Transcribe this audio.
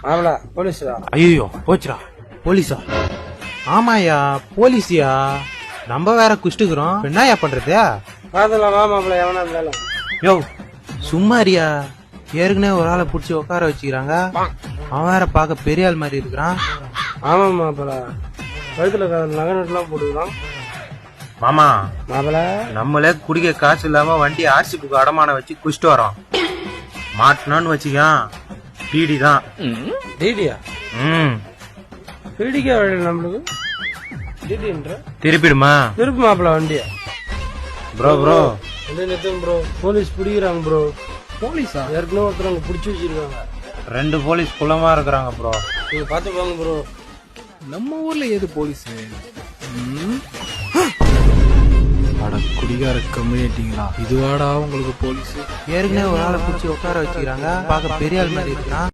மாப்பிள போலீஸ்டா. ஐயோ போச்சுடா. போலீஸா? ஆமாயா போலீஸியா. நம்ம வேற குஷ்டுக்குறோம், என்னயா பண்றது? பாத்துலாம் வா மாப்பிள, எவனா இருந்தாலும். யோ சும்மாரியா, ஏற்கனவே ஒரு ஆளை புடிச்சு உட்கார வச்சுக்கிறாங்க. அவன் வேற பாக்க பெரிய ஆள் மாதிரி இருக்கிறான். ஆமா மாப்பிள, கழுத்துல நகை நட்டுலாம் போட்டுக்கலாம். மாமா மாப்பிள நம்மளே குடிக்க காசு இல்லாம வண்டி ஆர்சி புக்கு அடமான வச்சு குஷ்டு வரோம். மாட்டினோன்னு வச்சுக்கான் பீடி தான். டிடியா? பிடிக்க வழி நம்மளுக்கு டிடின்ற திருப்பிடுமா? திருப்பி மாப்பிள வண்டியா. ப்ரோ ப்ரோ நிறுத்தும் ப்ரோ, போலீஸ் பிடிக்கிறாங்க ப்ரோ. போலீஸா? ஏற்கனவே ஒருத்தர் புடிச்சு வச்சிருக்காங்க. 2 போலீஸ் குள்ளமா இருக்கிறாங்க ப்ரோ. நீங்க பாத்து போங்க ப்ரோ. நம்ம ஊர்ல ஏது போலீஸ்? அட குடிகார கம்யூனிட்டிங்களா, இதுவாடா உங்களுக்கு போலீஸ்? ஏற்கனவே ஒரு ஆளை புடிச்சு உட்கார வச்சுக்கிறாங்க, பாக்க பெரிய ஆள் மாதிரி இருக்கிறான்.